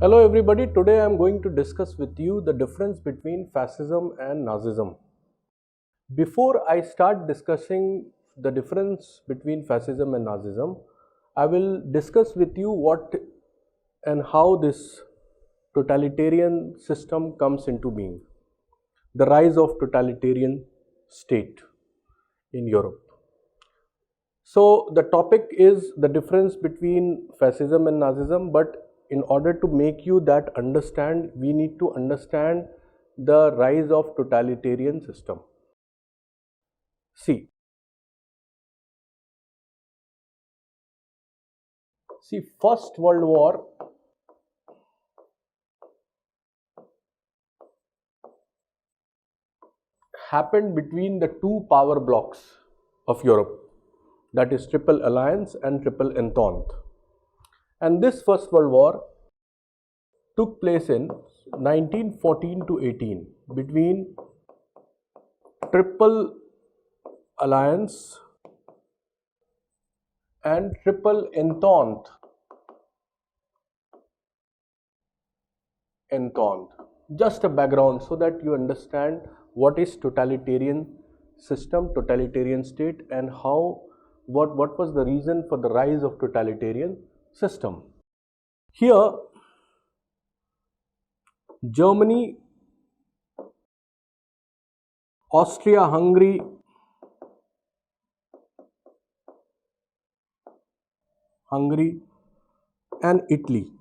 Hello everybody, today I am going to discuss with you the difference between fascism and Nazism. Before I start discussing the difference between fascism and Nazism, I will discuss with you what and how this totalitarian system comes into being, the rise of totalitarian state in Europe. So the topic is the difference between fascism and Nazism, but in order to make you that understand, we need to understand the rise of totalitarian system. See, First World War happened between the two power blocks of Europe, that is Triple Alliance and Triple Entente. And this First World War took place in 1914 to 18 between Triple Alliance and Triple Entente. Just a background so that you understand what is totalitarian system, totalitarian state, and what was the reason for the rise of totalitarian system. Here, Germany, Austria-Hungary, and Italy.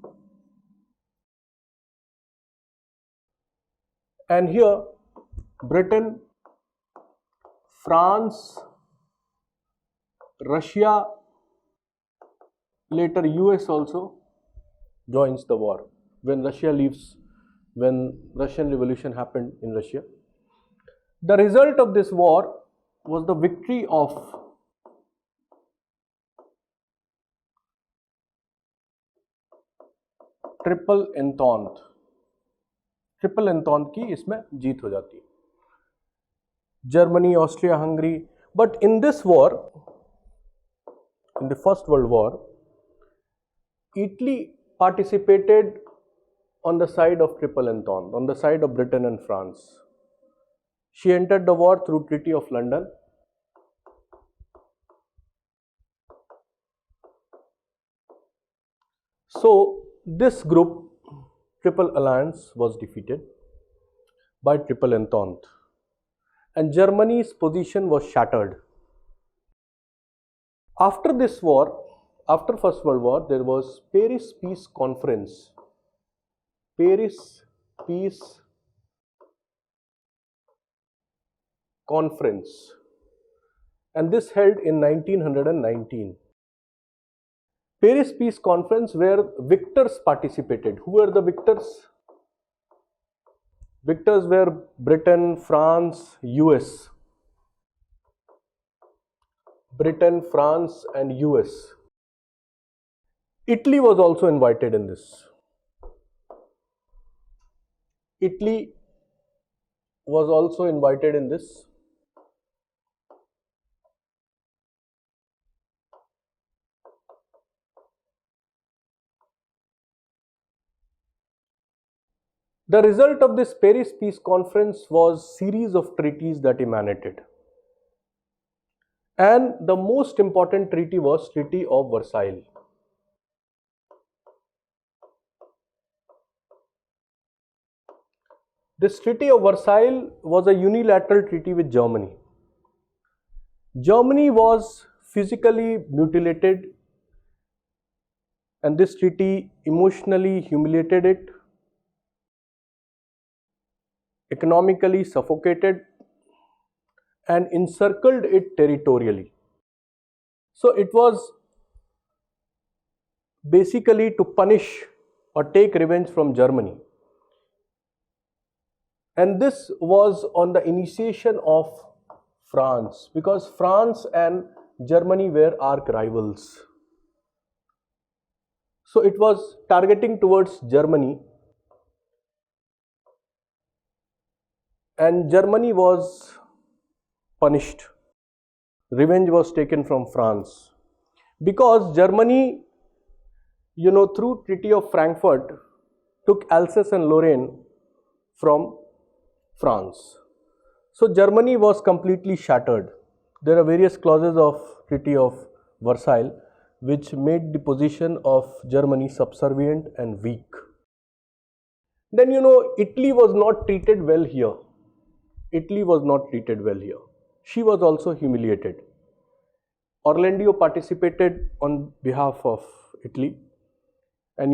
And here, Britain, France, Russia, later US also joins the war when Russia leaves, when Russian Revolution happened in Russia. The result of this war was the victory of triple entente. Triple entente की इसमें जीत हो जाती है. Germany, Austria, Hungary. But in this war, in the First World War, Italy participated on the side of Triple Entente, on the side of Britain and France. She entered the war through Treaty of London. So this group, Triple Alliance, was defeated by Triple Entente, and Germany's position was shattered. After this war, after First World War, there was Paris Peace Conference. Paris Peace Conference, and this held in 1919. Paris Peace Conference, where victors participated. Who were the victors? Victors were Britain, France, US. Britain, France, and US. Italy was also invited in this. Italy was also invited in this. The result of this Paris Peace Conference was series of treaties that emanated. And the most important treaty was Treaty of Versailles. This Treaty of Versailles was a unilateral treaty with Germany. Germany was physically mutilated, and this treaty emotionally humiliated it, economically suffocated, and encircled it territorially. So it was basically to punish or take revenge from Germany. And this was on the initiation of France, because France and Germany were arch rivals. So it was targeting towards Germany, and Germany was punished. Revenge was taken from France, because Germany, through Treaty of Frankfurt, took Alsace and Lorraine from France. So Germany was completely shattered. There are various clauses of Treaty of Versailles which made the position of Germany subservient and weak. Then Italy was not treated well here. Italy was not treated well here. She was also humiliated. Orlando participated on behalf of Italy, and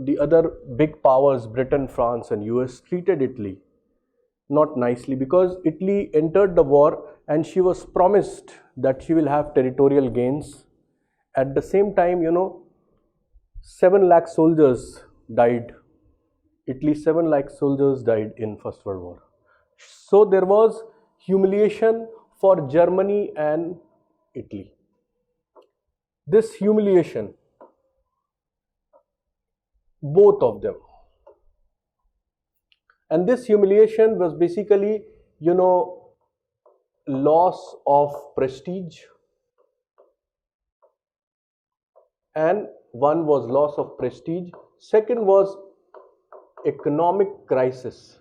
the other big powers, Britain, France and US, treated Italy not nicely, because Italy entered the war and she was promised that she will have territorial gains. At the same time, 7 lakh soldiers died. Italy, 7 lakh soldiers died in First World War. So there was humiliation for Germany and Italy. This humiliation, both of them. And this humiliation was basically, loss of prestige, and one was loss of prestige. Second was economic crisis.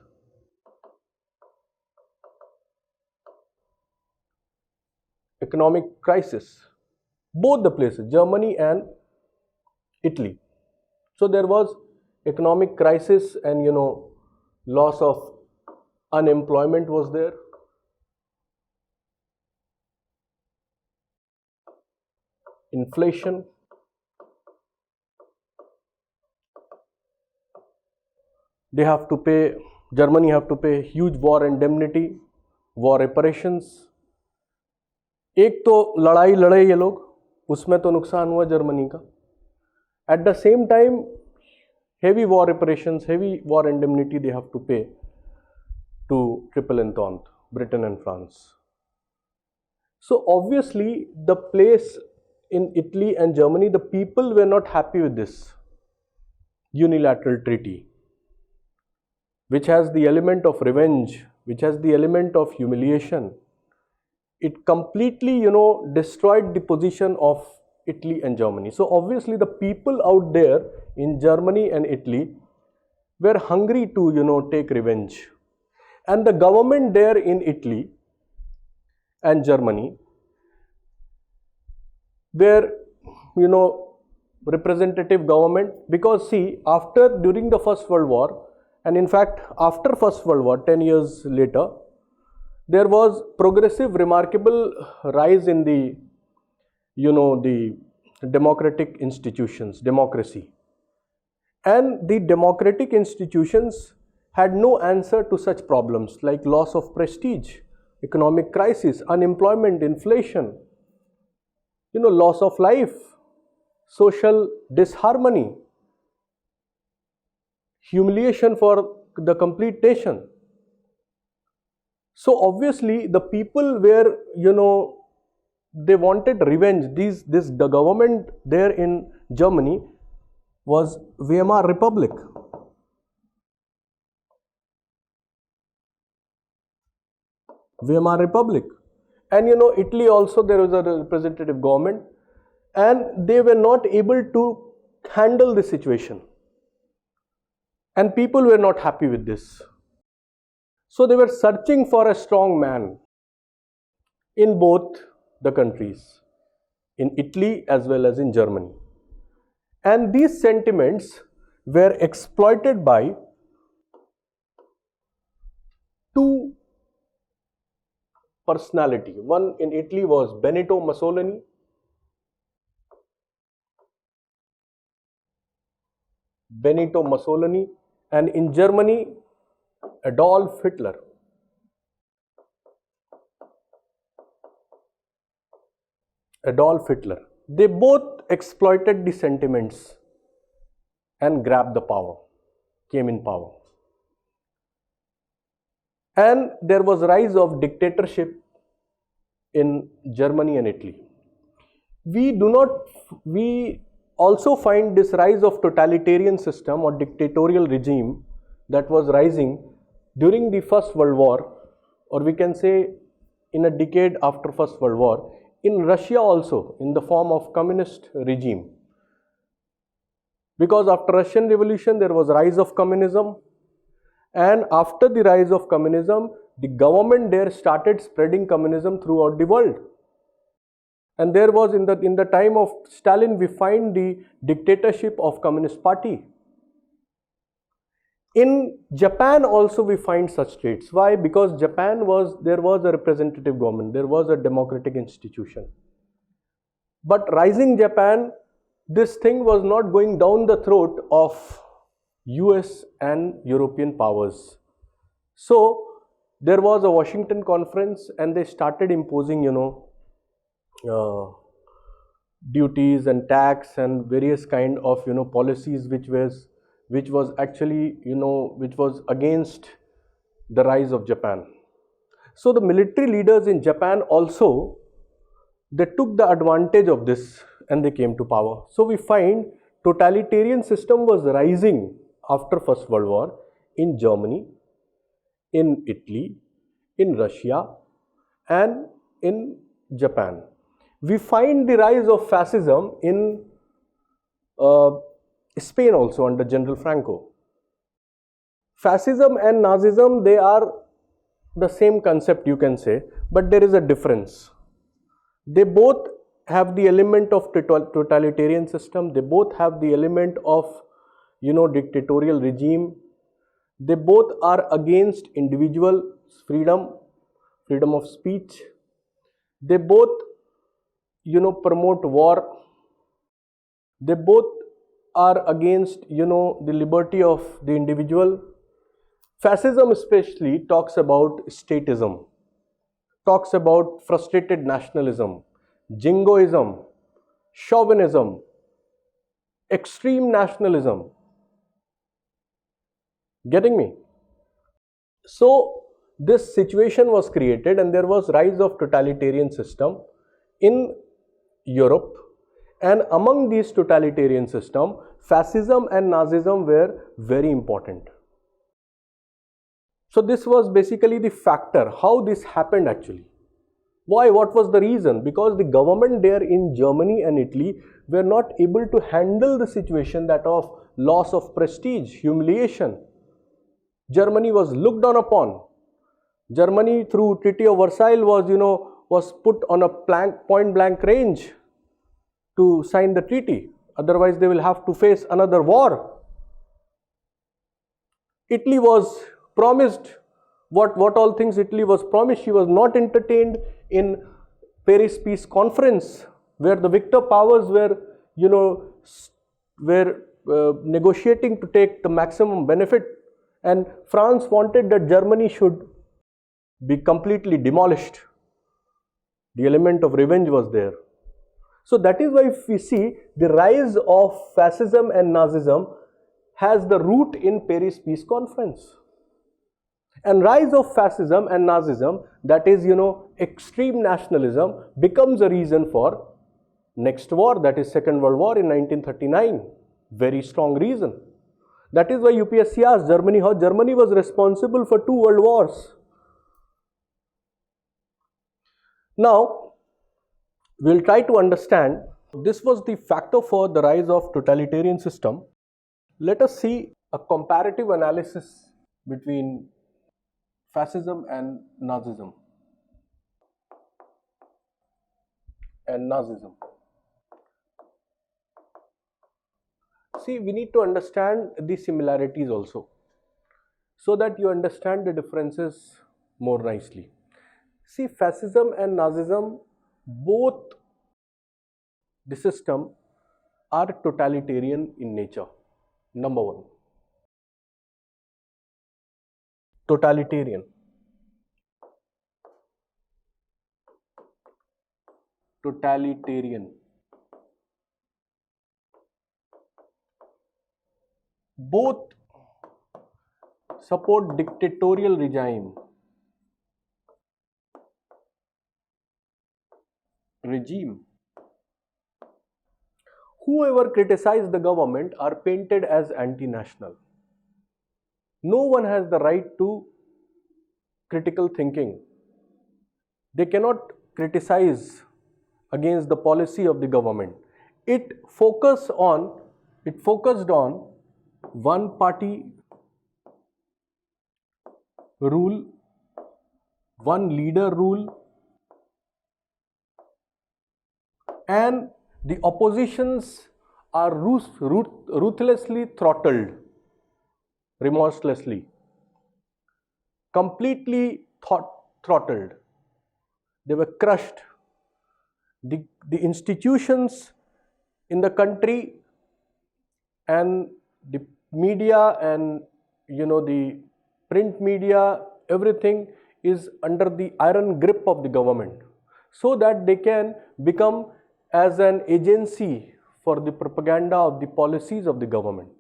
Economic crisis, both the places, Germany and Italy. So there was economic crisis, and loss of unemployment was there. Inflation. Germany have to pay huge war indemnity, war reparations. एक तो लड़ाई लड़े ये लोग, उसमें तो नुकसान हुआ जर्मनी का. At the same time, heavy war reparations, heavy war indemnity they have to pay to Triple Entente, Britain and France. So obviously the place in Italy and Germany, the people were not happy with this unilateral treaty, which has the element of revenge, which has the element of humiliation. It completely, destroyed the position of Italy and Germany. So obviously the people out there in Germany and Italy were hungry to, take revenge. And the government there in Italy and Germany were, representative government, because see, during the First World War, and in fact after First World War, 10 years later, there was progressive, remarkable rise in the, the democratic institutions, democracy. And the democratic institutions had no answer to such problems like loss of prestige, economic crisis, unemployment, inflation, loss of life, social disharmony, humiliation for the complete nation. So obviously the people were, they wanted revenge. The government there in Germany was Weimar Republic. Weimar Republic. And Italy also, there was a representative government, and they were not able to handle the situation. And people were not happy with this. So they were searching for a strong man in both the countries, in Italy as well as in Germany. And these sentiments were exploited by two personalities. One in Italy was Benito Mussolini, and in Germany, Adolf Hitler. They both exploited the sentiments and grabbed the power, came in power. And there was rise of dictatorship in Germany and Italy. We also find this rise of totalitarian system or dictatorial regime that was rising during the First World War, or we can say in a decade after First World War, in Russia also, in the form of communist regime. because after Russian Revolution there was rise of communism, and after the rise of communism the government there started spreading communism throughout the world. And there was in the time of Stalin we find the dictatorship of Communist Party. In Japan also we find such traits. Why? Because there was a representative government, there was a democratic institution. But rising Japan, this thing was not going down the throat of US and European powers. So there was a Washington conference and they started imposing, duties and tax and various kind of, policies which was actually, which was against the rise of Japan. So the military leaders in Japan also, they took the advantage of this and they came to power. So we find totalitarian system was rising after First World War in Germany, in Italy, in Russia and in Japan. We find the rise of fascism in Spain also under General Franco. Fascism and Nazism, they are the same concept you can say, but there is a difference. They both have the element of totalitarian system, they both have the element of dictatorial regime, they both are against individual freedom of speech, they both promote war, they both are against the liberty of the individual. Fascism especially talks about statism, talks about frustrated nationalism, jingoism, chauvinism, extreme nationalism. Getting me? So this situation was created and there was rise of totalitarian system in Europe, and among these totalitarian system, fascism and Nazism were very important. So this was basically the factor how this happened actually. Why? What was the reason? Because the government there in Germany and Italy were not able to handle the situation that of loss of prestige, humiliation. Germany was looked down upon. Germany through Treaty of Versailles was put on a point blank range to sign the treaty. Otherwise they will have to face another war. Italy was promised what all things Italy was promised. She was not entertained in Paris Peace Conference, where the victor powers were negotiating to take the maximum benefit, and France wanted that Germany should be completely demolished. The element of revenge was there. So that is why if we see the rise of fascism and Nazism has the root in Paris Peace Conference. And rise of fascism and Nazism, that is extreme nationalism, becomes a reason for next war, that is Second World War in 1939. Very strong reason. That is why UPSC asked Germany how Germany was responsible for 2 world wars. Now, we will try to understand, this was the factor for the rise of totalitarian system. Let us see a comparative analysis between fascism and Nazism. See, we need to understand the similarities also, so that you understand the differences more nicely. See, fascism and Nazism, both the system are totalitarian in nature. Number one, totalitarian. Both support dictatorial regime. Whoever criticize the government are painted as anti-national. No one has the right to critical thinking. They cannot criticize against the policy of the government. It focuses on It focused on one party rule, one leader rule, and the oppositions are ruthlessly throttled, remorselessly, completely throttled. They were crushed. The institutions in the country and the media and the print media, everything is under the iron grip of the government, so that they can become as an agency for the propaganda of the policies of the government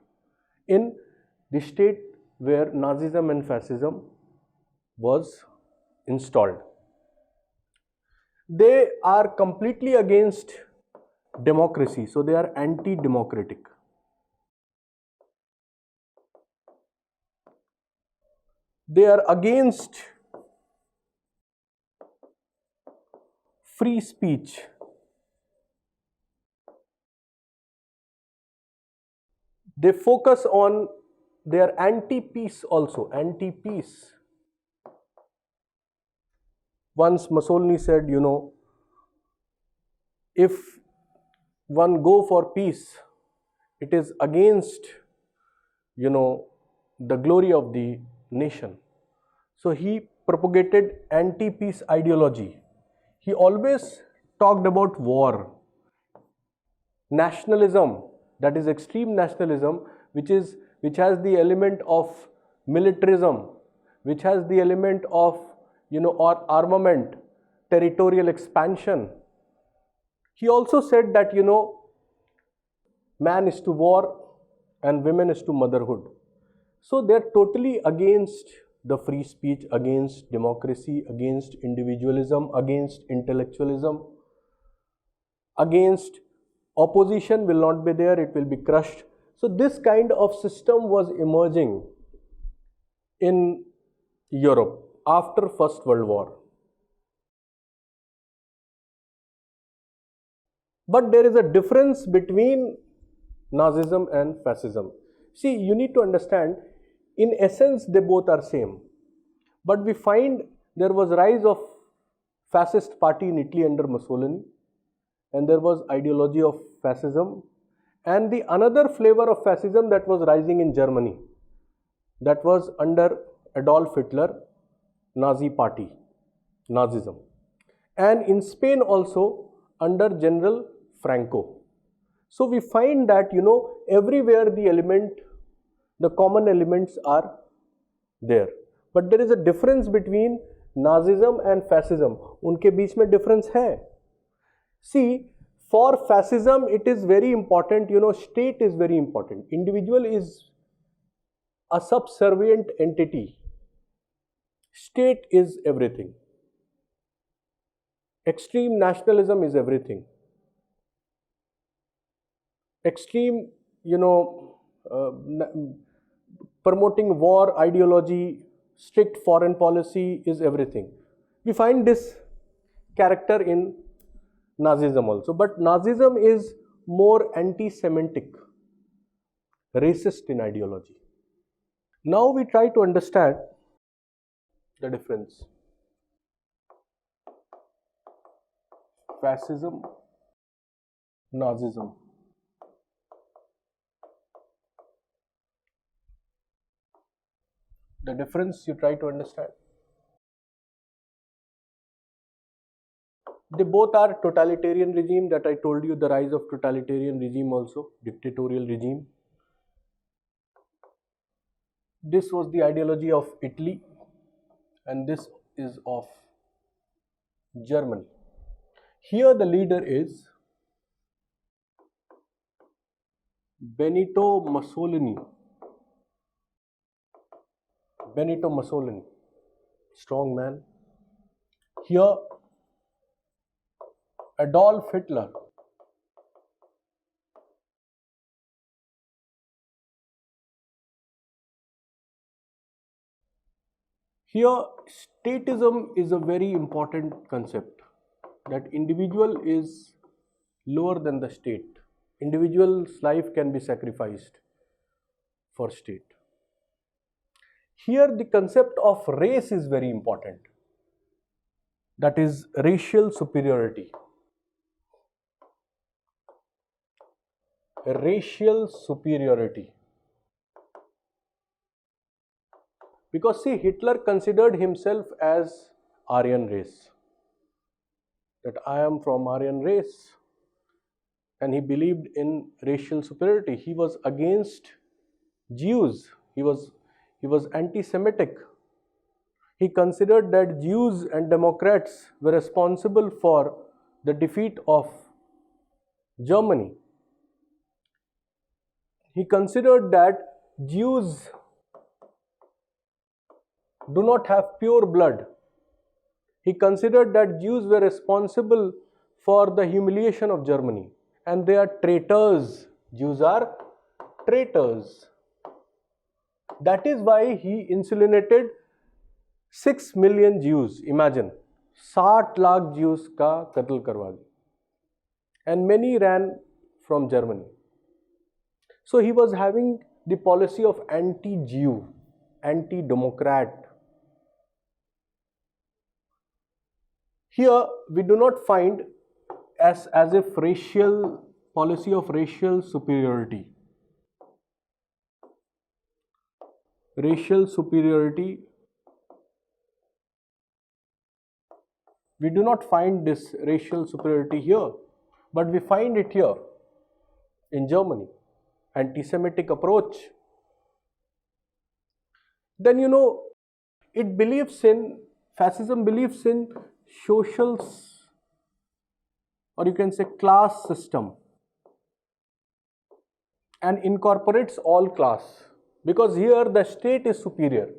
in the state where Nazism and fascism was installed. They are completely against democracy, so they are anti-democratic. They are against free speech. They focus on, they are anti-peace also, anti-peace. Once Mussolini said, if one go for peace, it is against, the glory of the nation. So he propagated anti-peace ideology. He always talked about war, nationalism, that is extreme nationalism, which has the element of militarism, which has the element of or armament, territorial expansion. He also said that man is to war and women is to motherhood. So they are totally against the free speech, against democracy, against individualism, against intellectualism, against opposition will not be there, it will be crushed. So this kind of system was emerging in Europe after First World War. But there is a difference between Nazism and fascism. See, you need to understand, in essence they both are same. But we find there was rise of fascist party in Italy under Mussolini, and there was ideology of fascism, and the another flavor of fascism that was rising in Germany, that was under Adolf Hitler, Nazi party, Nazism, and in Spain also under General Franco. So we find that everywhere the common elements are there, but there is a difference between Nazism and fascism. उनके बीच में difference है. See, for fascism it is very important, state is very important. Individual is a subservient entity. State is everything. Extreme nationalism is everything. Extreme, promoting war ideology, strict foreign policy is everything. We find this character in Nazism also, but Nazism is more anti-Semitic, racist in ideology. Now we try to understand the difference. Fascism, Nazism. The difference you try to understand. They both are totalitarian regime, that I told you, the rise of totalitarian regime also, dictatorial regime. This was the ideology of Italy and this is of Germany. Here the leader is Benito Mussolini. Benito Mussolini, strong man. Here Adolf Hitler. Here statism is a very important concept, that individual is lower than the state. Individual's life can be sacrificed for state. Here the concept of race is very important. That is racial superiority. Racial superiority. Because see, Hitler considered himself as Aryan race. That I am from Aryan race. And he believed in racial superiority. He was against Jews. He was anti-Semitic. He considered that Jews and Democrats were responsible for the defeat of Germany. He considered that Jews do not have pure blood. He considered that Jews were responsible for the humiliation of Germany and they are traitors. Jews are traitors. That is why he insulinated 6 million Jews. Imagine, 60 lakh Jews का कत्ल करवा दी. And many ran from Germany. So he was having the policy of anti-Jew, anti-democrat. Here we do not find as if racial policy of racial superiority. Racial superiority. We do not find this racial superiority here, but we find it here in Germany. Anti-Semitic approach. Then it believes in, fascism believes in social, or you can say class system, and incorporates all class, because here the state is superior.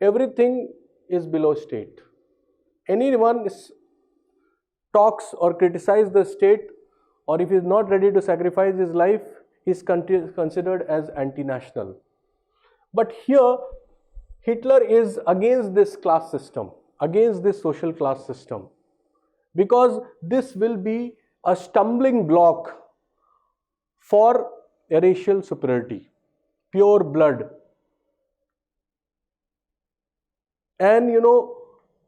Everything is below state. Anyone talks or criticizes the state, or if he is not ready to sacrifice his life, he is considered as anti-national. But here Hitler is against this class system, against this social class system, because this will be a stumbling block for a racial superiority, pure blood. And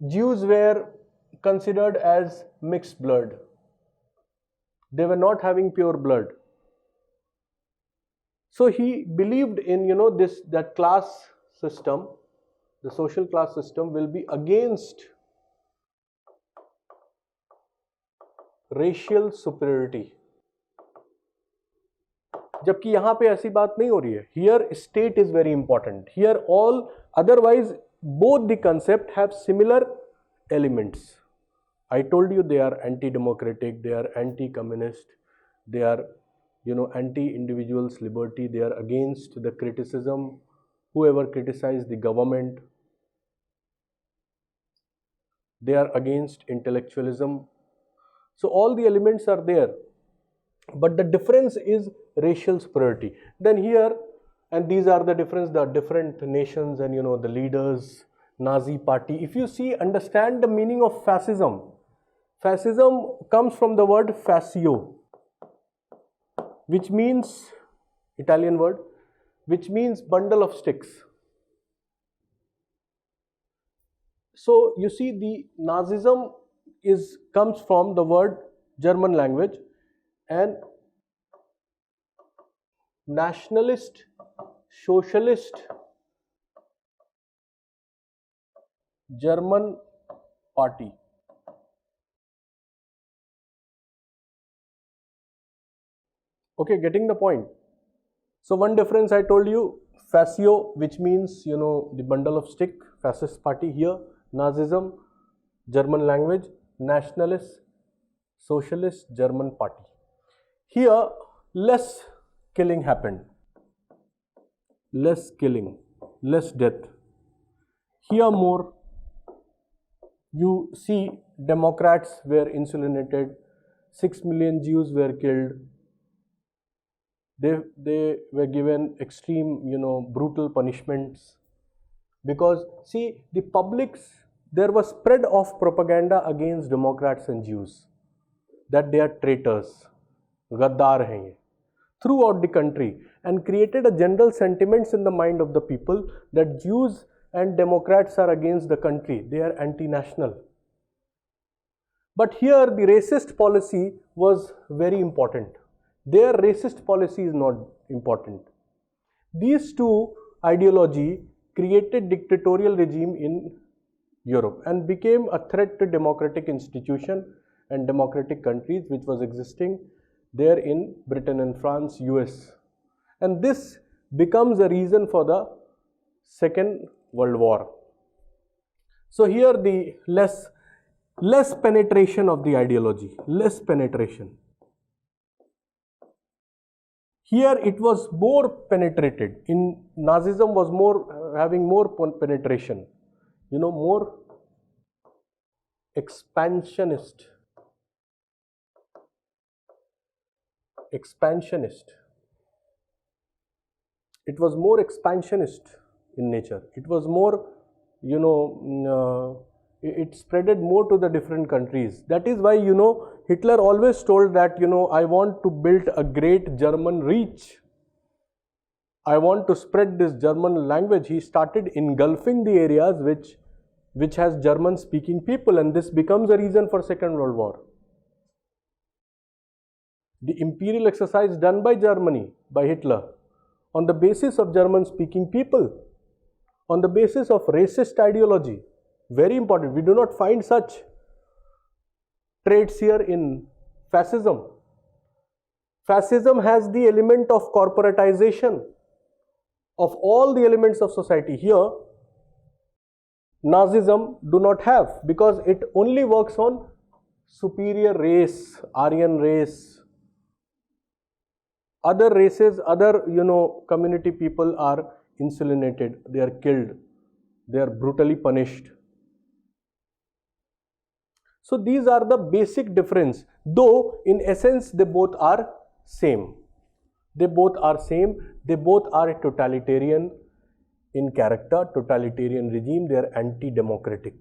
Jews were considered as mixed blood. They were not having pure blood. So he believed in that class system, the social class system will be against racial superiority. जबकि यहाँ पे ऐसी बात नहीं हो रही है. Here state is very important. Here all, otherwise both the concept have similar elements. I told you they are anti-democratic, they are anti-communist, they are anti-individual's liberty, they are against the criticism, whoever criticizes the government, they are against intellectualism. So all the elements are there, but the difference is racial superiority. Then here, and these are the difference, the different nations and the leaders, Nazi party. If you see, understand the meaning of fascism. Fascism comes from the word fascio, which means, Italian word, which means bundle of sticks. So you see, the Nazism comes from the word German language, and nationalist, socialist, German party. Okay, getting the point. So one difference I told you, fascio, which means the bundle of stick, fascist party. Here Nazism, German language, nationalist, socialist, German party. Here less killing happened, less killing, less death. Here more, you see, Democrats were insulinated, 6 million Jews were killed. They were given extreme, brutal punishments, because see, the publics, there was spread of propaganda against Democrats and Jews, that they are traitors, gaddar hain ye. throughout the country and created a general sentiments in the mind of the people that Jews and Democrats are against the country, they are anti-national. But here the racist policy was very important. Their racist policy is not important. These two ideology created dictatorial regime in Europe and became a threat to democratic institution and democratic countries which was existing there in Britain and France, US. And this becomes a reason for the Second World War. So here the less penetration of the ideology, less penetration. Here it was more penetrated. In Nazism was more having more penetration, more expansionist. It was more expansionist in nature. It was more, it spreaded more to the different countries. That is why, Hitler always told that, I want to build a great German Reich. I want to spread this German language. He started engulfing the areas which has German speaking people, and this becomes a reason for Second World War. The imperial exercise done by Germany, by Hitler, on the basis of German speaking people, on the basis of racist ideology, very important. We do not find such traits here in fascism. Fascism has the element of corporatization of all the elements of society. Here, Nazism do not have, because it only works on superior race, Aryan race. Other races, other community people are insulinated, they are killed, they are brutally punished. So these are the basic difference, though in essence they both are same. They both are totalitarian in character, totalitarian regime, they are anti-democratic.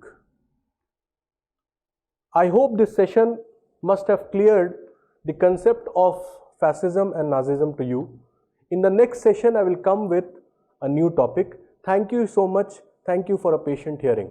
I hope this session must have cleared the concept of fascism and Nazism to you. In the next session, I will come with a new topic. Thank you so much. Thank you for a patient hearing.